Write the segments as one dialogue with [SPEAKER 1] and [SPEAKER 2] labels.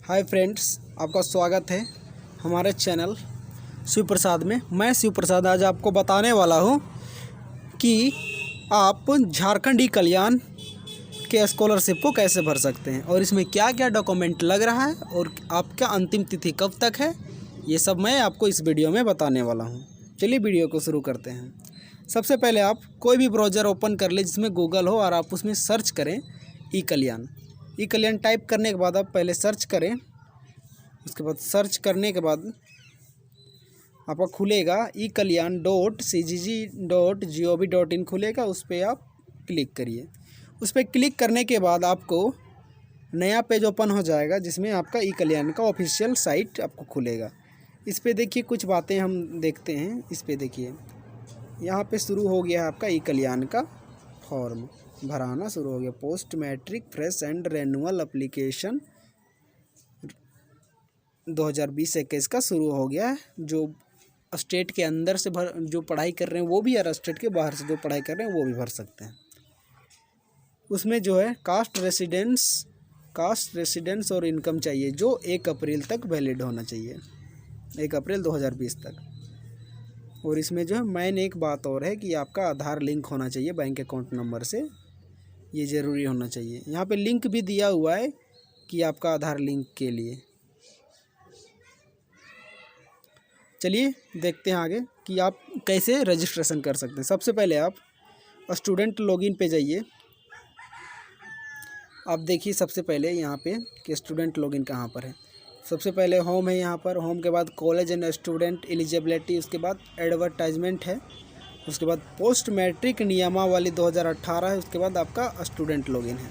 [SPEAKER 1] Hi friends, आपका स्वागत है हमारे चैनल शिव प्रसाद में। मैं शिव प्रसाद आज आपको बताने वाला हूँ कि आप झारखंड ई कल्याण के स्कॉलरशिप को कैसे भर सकते हैं और इसमें क्या क्या डॉक्यूमेंट लग रहा है और आपका अंतिम तिथि कब तक है, ये सब मैं आपको इस वीडियो में बताने वाला हूँ। चलिए वीडियो को शुरू करते हैं। सबसे पहले आप कोई भी ब्राउज़र ओपन कर ले जिसमें गूगल हो और आप उसमें सर्च करें ई कल्याण। ई कल्याण टाइप करने के बाद आप पहले सर्च करें। उसके बाद सर्च करने के बाद आपका खुलेगा ekalian.cgg.gov.in खुलेगा। उस पर आप क्लिक करिए। उस पर क्लिक करने के बाद आपको नया पेज ओपन हो जाएगा जिसमें आपका ई कल्याण का ऑफिशियल साइट आपको खुलेगा। इस पे देखिए कुछ बातें हम देखते हैं। इस पे देखिए यहाँ पे शुरू हो गया है आपका ई कल्याण का फॉर्म भराना शुरू हो गया। Post matric fresh and renewal application 2020-21 का शुरू हो गया है। जो स्टेट के अंदर से जो पढ़ाई कर रहे हैं वो भी, और स्टेट के बाहर से जो पढ़ाई कर रहे हैं वो भी भर सकते हैं। उसमें जो है कास्ट रेसिडेंस और इनकम चाहिए जो 1 अप्रैल तक वैलिड होना चाहिए, 1 अप्रैल 2020 तक। और इसमें जो है मेन एक बात और है कि आपका आधार लिंक होना चाहिए बैंक अकाउंट नंबर से, ये ज़रूरी होना चाहिए। यहाँ पे लिंक भी दिया हुआ है कि आपका आधार लिंक के लिए। चलिए देखते हैं आगे कि आप कैसे रजिस्ट्रेशन कर सकते हैं। सबसे पहले आप स्टूडेंट लॉगिन पे जाइए। आप देखिए सबसे पहले यहाँ पे कि स्टूडेंट लॉगिन कहाँ पर है। सबसे पहले होम है, यहाँ पर होम के बाद कॉलेज एंड स्टूडेंट एलिजिबिलिटी, उसके बाद एडवर्टाइजमेंट है, उसके बाद पोस्ट मैट्रिक नियमावली 2018 है, उसके बाद आपका स्टूडेंट लॉगिन है।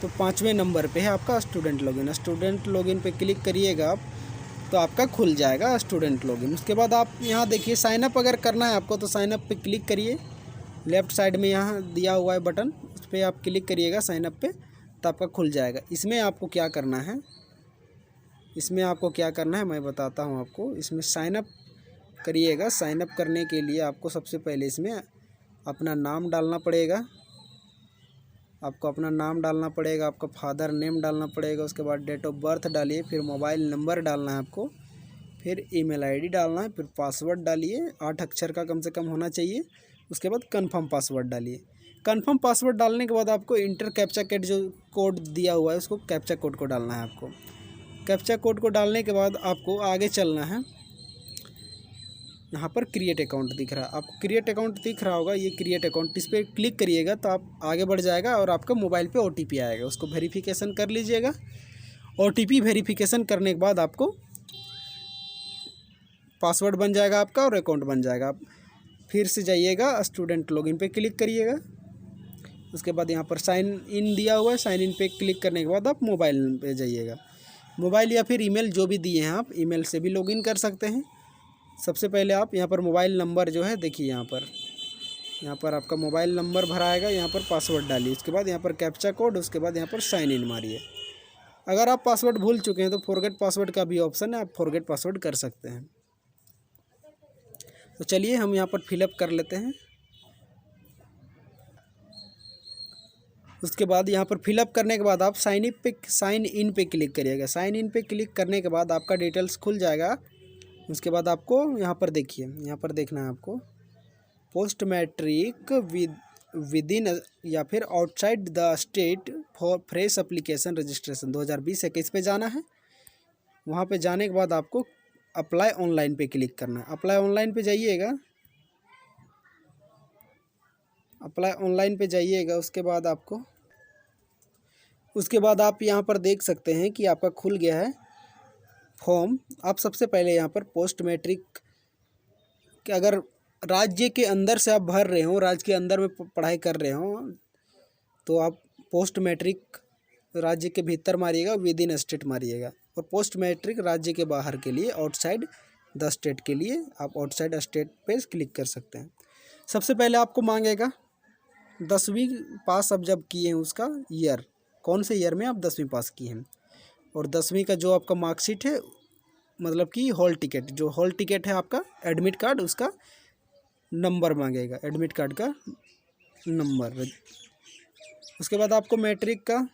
[SPEAKER 1] तो 5वें नंबर पे है आपका स्टूडेंट लॉगिन। स्टूडेंट लॉगिन पे क्लिक करिएगा आप तो आपका खुल जाएगा स्टूडेंट लॉगिन। उसके बाद आप यहाँ देखिए साइनअप अगर करना है आपको तो साइनअप पे क्लिक करिए। लेफ़्ट साइड में यहाँ दिया हुआ है बटन, उस पर आप क्लिक करिएगा साइनअप पे तो आपका खुल जाएगा। इसमें आपको क्या करना है मैं बताता हूँ आपको। इसमें साइनअप करिएगा। साइनअप करने के लिए आपको सबसे पहले इसमें अपना नाम डालना पड़ेगा। आपको अपना नाम डालना पड़ेगा, आपका फादर नेम डालना पड़ेगा, उसके बाद डेट ऑफ बर्थ डालिए, फिर मोबाइल नंबर डालना है आपको, फिर ईमेल आईडी डालना है, फिर पासवर्ड डालिए, 8 अक्षर का कम से कम होना चाहिए। उसके बाद कंफर्म पासवर्ड डालिए। कंफर्म पासवर्ड डालने के बाद आपको इंटर कैप्चा कोड दिया हुआ है, उसको कैप्चा कोड को डालना है आपको। कैप्चा कोड को डालने के बाद आपको आगे चलना है। यहाँ पर क्रिएट अकाउंट दिख रहा है, आपको क्रिएट अकाउंट दिख रहा होगा, ये क्रिएट अकाउंट, इस पर क्लिक करिएगा तो आप आगे बढ़ जाएगा और आपका मोबाइल पे OTP आएगा, उसको वेरिफिकेशन कर लीजिएगा। OTP वेरिफिकेशन करने के बाद आपको पासवर्ड बन जाएगा आपका और अकाउंट बन जाएगा। आप फिर से जाइएगा स्टूडेंट लॉगिन पे क्लिक करिएगा। उसके बाद यहाँ पर साइन इन दिया हुआ है, साइन इन पे क्लिक करने के बाद आप मोबाइल पे जाइएगा। मोबाइल या फिर ईमेल जो भी दिए हैं आप ईमेल से भी लॉगिन कर सकते हैं। सबसे पहले आप यहाँ पर मोबाइल नंबर जो है देखिए, यहाँ पर आपका मोबाइल नंबर भराएगा, यहाँ पर पासवर्ड डालिए, उसके बाद यहाँ पर कैप्चा कोड, उसके बाद यहाँ पर साइन इन मारिए। अगर आप पासवर्ड भूल चुके हैं तो फॉरगेट पासवर्ड का भी ऑप्शन है, आप फॉरगेट पासवर्ड कर सकते हैं। तो चलिए हम यहाँ पर फिलअप कर लेते हैं। उसके बाद यहाँ पर फिलअप करने के बाद आप साइन इन पे क्लिक करिएगा। साइन इन पे क्लिक करने के बाद आपका डिटेल्स खुल जाएगा। उसके बाद आपको यहाँ पर देखिए, यहाँ पर देखना है आपको पोस्ट मैट्रिक विदिन या फिर outside the state for fresh application registration 2020-21 पे जाना है। वहाँ पे जाने के बाद आपको अप्लाई ऑनलाइन पे क्लिक करना है। अप्लाई ऑनलाइन पे जाइएगा। अप्लाई ऑनलाइन पे जाइएगा। उसके बाद आप यहाँ पर देख सकते हैं कि आपका खुल गया है फॉर्म। आप सबसे पहले यहाँ पर पोस्ट मैट्रिक कि अगर राज्य के अंदर से आप भर रहे हो, राज्य के अंदर में पढ़ाई कर रहे हो तो आप पोस्ट मैट्रिक राज्य के भीतर मारिएगा, विद इन स्टेट मारिएगा। और पोस्ट मैट्रिक राज्य के बाहर के लिए, आउटसाइड द स्टेट के लिए आप आउटसाइड स्टेट पे क्लिक कर सकते हैं। सबसे पहले आपको मांगेगा 10वीं पास आप जब किए हैं उसका ईयर, कौन से ईयर में आप 10वीं पास किए हैं, और 10वीं का जो आपका मार्कशीट है, मतलब कि हॉल टिकट, जो हॉल टिकट है आपका एडमिट कार्ड, उसका नंबर मांगेगा, एडमिट कार्ड का नंबर। उसके बाद आपको मैट्रिक का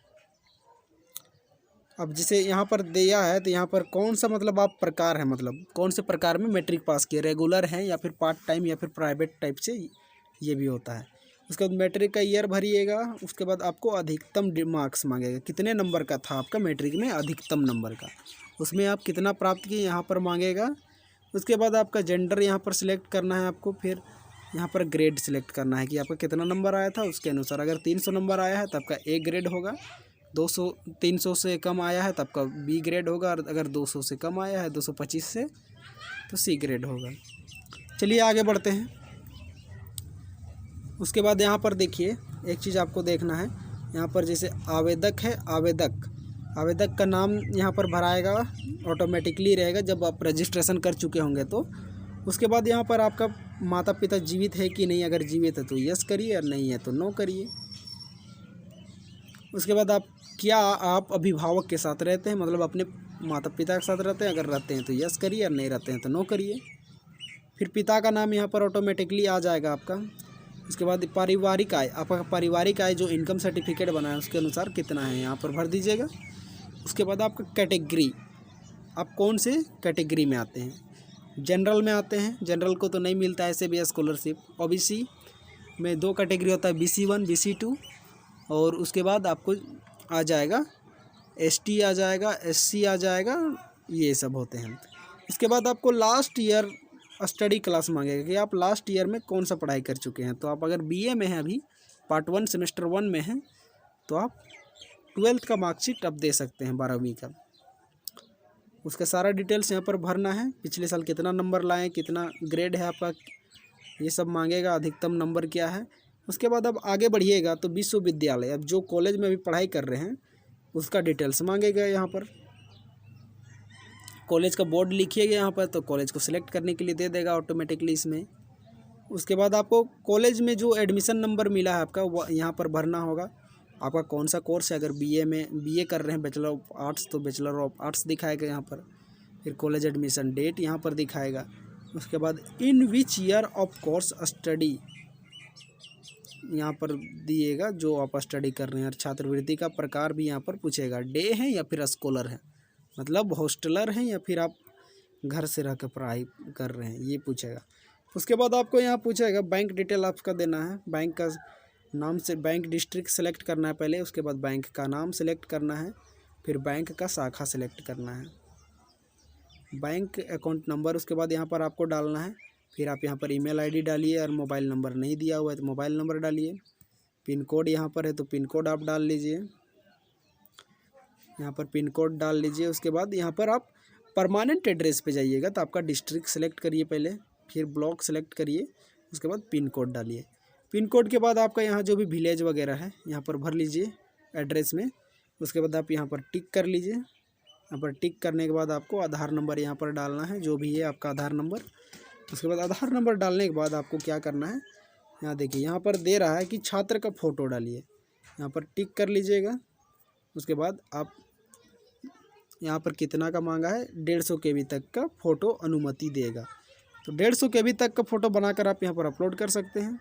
[SPEAKER 1] अब जिसे यहाँ पर दिया है तो यहाँ पर कौन सा मतलब आप प्रकार है, मतलब कौन से प्रकार में मैट्रिक पास किए, रेगुलर हैं या फिर पार्ट टाइम या फिर प्राइवेट टाइप से, ये भी होता है। उसके बाद मैट्रिक का ईयर भरिएगा। उसके बाद आपको अधिकतम मार्क्स मांगेगा, कितने नंबर का था आपका मैट्रिक में अधिकतम नंबर का, उसमें आप कितना प्राप्त किए यहाँ पर मांगेगा। उसके बाद आपका जेंडर यहाँ पर सिलेक्ट करना है आपको, फिर यहाँ पर ग्रेड सिलेक्ट करना है कि आपका कितना नंबर आया था उसके अनुसार। अगर 300 नंबर आया है तो आपका ए ग्रेड होगा, 300 से कम आया है तो आपका बी ग्रेड होगा, और अगर 200 से कम आया है 225 से तो सी ग्रेड होगा। चलिए आगे बढ़ते हैं। उसके बाद यहाँ पर देखिए एक चीज़ आपको देखना है, यहाँ पर जैसे आवेदक है, आवेदक का नाम यहाँ पर भराएगा, ऑटोमेटिकली रहेगा जब आप रजिस्ट्रेशन कर चुके होंगे तो। उसके बाद यहाँ पर आपका माता पिता जीवित है कि नहीं, अगर जीवित है तो यस करिए और नहीं है तो नो करिए। उसके बाद आप अभिभावक के साथ रहते हैं, मतलब अपने माता पिता के साथ रहते हैं, अगर रहते हैं तो यस करिए और नहीं रहते हैं तो नो करिए। फिर पिता का नाम यहाँ पर ऑटोमेटिकली आ जाएगा आपका। उसके बाद पारिवारिक आय, आपका पारिवारिक आय जो इनकम सर्टिफिकेट बना है उसके अनुसार कितना है यहाँ पर भर दीजिएगा। उसके बाद आपका कैटेगरी, आप कौन से कैटेगरी में आते हैं, जनरल में आते हैं, जनरल को तो नहीं मिलता है ऐसे भी स्कॉलरशिप। ओबीसी में 2 कैटेगरी होता है, BC1 BC2, और उसके बाद आपको आ जाएगा ST आ जाएगा, SC आ जाएगा, ये सब होते हैं। इसके बाद आपको लास्ट ईयर स्टडी क्लास मांगेगा कि आप लास्ट ईयर में कौन सा पढ़ाई कर चुके हैं। तो आप अगर BA में हैं, अभी पार्ट 1 सेमेस्टर 1 में हैं, तो आप 12th का मार्कशीट अब दे सकते हैं, 12वीं का। उसका सारा डिटेल्स यहाँ पर भरना है, पिछले साल कितना नंबर लाए, कितना ग्रेड है आपका, ये सब मांगेगा, अधिकतम नंबर क्या है। उसके बाद अब आगे बढ़िएगा तो विश्वविद्यालय, अब जो कॉलेज में अभी पढ़ाई कर रहे हैं उसका डिटेल्स मांगेगा। यहाँ पर कॉलेज का बोर्ड लिखिएगा यहाँ पर, तो कॉलेज को सिलेक्ट करने के लिए दे देगा ऑटोमेटिकली इसमें। उसके बाद आपको कॉलेज में जो एडमिशन नंबर मिला है आपका वो यहाँ पर भरना होगा। आपका कौन सा कोर्स है, अगर BA कर रहे हैं बैचलर ऑफ आर्ट्स तो बैचलर ऑफ आर्ट्स दिखाएगा यहाँ पर। फिर कॉलेज एडमिशन डेट यहाँ पर दिखाएगा। उसके बाद in which year of course study यहाँ पर दिएगा जो आप स्टडी कर रहे हैं। और छात्रवृत्ति का प्रकार भी यहाँ पर पूछेगा, डे है या फिर स्कॉलर है, मतलब हॉस्टलर हैं या फिर आप घर से रह कर पढ़ाई कर रहे हैं, ये पूछेगा। उसके बाद आपको यहाँ पूछेगा बैंक डिटेल आपका देना है, बैंक का नाम से बैंक डिस्ट्रिक्ट सेलेक्ट करना है पहले, उसके बाद बैंक का नाम सेलेक्ट करना है, फिर बैंक का शाखा सेलेक्ट करना है, बैंक अकाउंट नंबर उसके बाद यहाँ पर आपको डालना है। फिर आप यहाँ पर ईमेल आईडी डालिए, और मोबाइल नंबर नहीं दिया हुआ है तो मोबाइल नंबर डालिए। पिन कोड यहाँ पर है तो पिन कोड आप डाल लीजिए, यहाँ पर पिन कोड डाल लीजिए। उसके बाद यहाँ पर आप परमानेंट एड्रेस पे जाइएगा तो आपका डिस्ट्रिक्ट सेलेक्ट करिए पहले, फिर ब्लॉक सेलेक्ट करिए, उसके बाद पिन कोड डालिए। पिन कोड के बाद आपका यहाँ जो भी विलेज वगैरह है यहाँ पर भर लीजिए एड्रेस में। उसके बाद आप यहाँ पर टिक कर लीजिए। यहाँ पर टिक करने के बाद आपको आधार नंबर यहाँ पर डालना है, जो भी है आपका आधार नंबर। उसके बाद आधार नंबर डालने के बाद आपको क्या करना है, यहाँ देखिए यहाँ पर दे रहा है कि छात्र का फ़ोटो डालिए, यहाँ पर टिक कर लीजिएगा। उसके बाद आप यहाँ पर कितना का मांगा है, 150 KB तक का फ़ोटो अनुमति देगा, तो 150 KB तक का फ़ोटो बनाकर आप यहाँ पर अपलोड कर सकते हैं।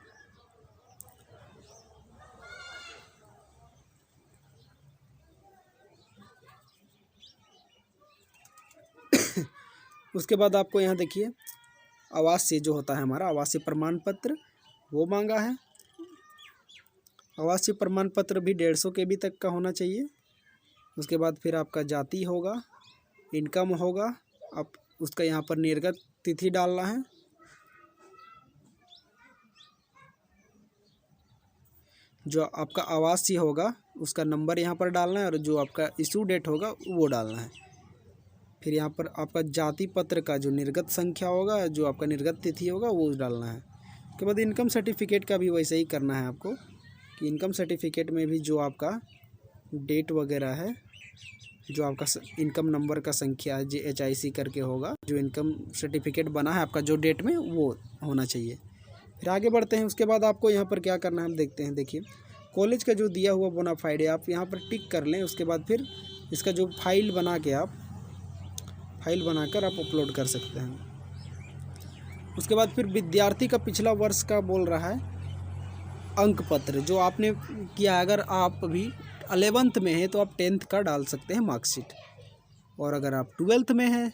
[SPEAKER 1] उसके बाद आपको यहाँ देखिए आवासीय जो होता है हमारा आवासीय प्रमाण पत्र वो मांगा है। आवासीय प्रमाण पत्र भी 150 KB तक का होना चाहिए। उसके बाद फिर आपका जाति होगा, इनकम होगा, आप उसका यहाँ पर निर्गत तिथि डालना है। जो आपका आवासीय होगा उसका नंबर यहाँ पर डालना है, और जो आपका इशू डेट होगा वो डालना है। फिर यहाँ पर आपका जाति पत्र का जो निर्गत संख्या होगा, जो आपका निर्गत तिथि होगा वो डालना है। उसके बाद इनकम सर्टिफिकेट का भी वैसे ही करना है आपको, कि इनकम सर्टिफिकेट में भी जो आपका डेट वगैरह है, जो आपका इनकम नंबर का संख्या है HIC करके होगा, जो इनकम सर्टिफिकेट बना है आपका जो डेट में वो होना चाहिए। फिर आगे बढ़ते हैं। उसके बाद आपको यहाँ पर क्या करना है हम देखते हैं। देखिए कॉलेज का जो दिया हुआ बोनाफाइड है आप यहाँ पर टिक कर लें। उसके बाद फिर इसका जो फाइल बनाकर आप अपलोड कर सकते हैं। उसके बाद फिर विद्यार्थी का पिछला वर्ष का बोल रहा है अंक पत्र जो आपने किया, अगर आप अभी 11th में है तो आप 10th का डाल सकते हैं मार्कशीट, और अगर आप 12th में हैं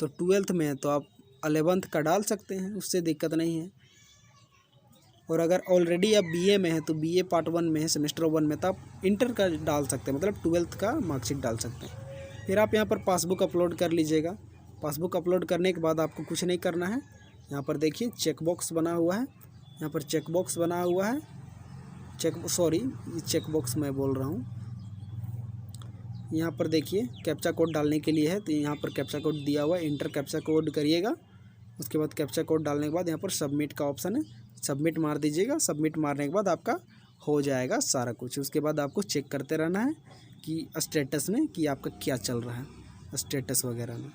[SPEAKER 1] तो 12th में है तो आप 11th का डाल सकते हैं, उससे दिक्कत नहीं है। और अगर ऑलरेडी आप बीए में है तो बीए पार्ट 1 में है, सेमेस्टर 1 में, तो आप इंटर का डाल सकते हैं, मतलब 12th का मार्कशीट डाल सकते हैं। फिर आप यहाँ पर पासबुक अपलोड कर लीजिएगा। पासबुक अपलोड करने के बाद आपको कुछ नहीं करना है। यहाँ पर देखिए चेक बॉक्स बना हुआ है, यहाँ पर चेक बॉक्स बना हुआ है, चेक बॉक्स मैं बोल रहा हूँ। यहाँ पर देखिए कैप्चा कोड डालने के लिए है, तो यहाँ पर कैप्चा कोड दिया हुआ है, इंटर कैप्चा कोड करिएगा। उसके बाद कैप्चा कोड डालने के बाद यहाँ पर सबमिट का ऑप्शन है, सबमिट मार दीजिएगा। सबमिट मारने के बाद आपका हो जाएगा सारा कुछ। उसके बाद आपको चेक करते रहना है कि स्टेटस में कि आपका क्या चल रहा है, स्टेटस वगैरह में।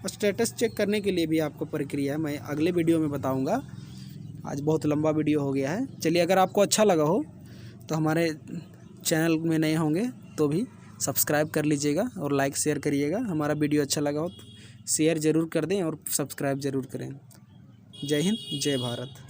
[SPEAKER 1] स्टेटस चेक करने के लिए भी आपको प्रक्रिया है, मैं अगले वीडियो में बताऊँगा। आज बहुत लंबा वीडियो हो गया है। चलिए, अगर आपको अच्छा लगा हो तो हमारे चैनल में नए होंगे तो भी सब्सक्राइब कर लीजिएगा और लाइक शेयर करिएगा। हमारा वीडियो अच्छा लगा हो तो शेयर ज़रूर कर दें और सब्सक्राइब ज़रूर करें। जय हिंद, जय भारत।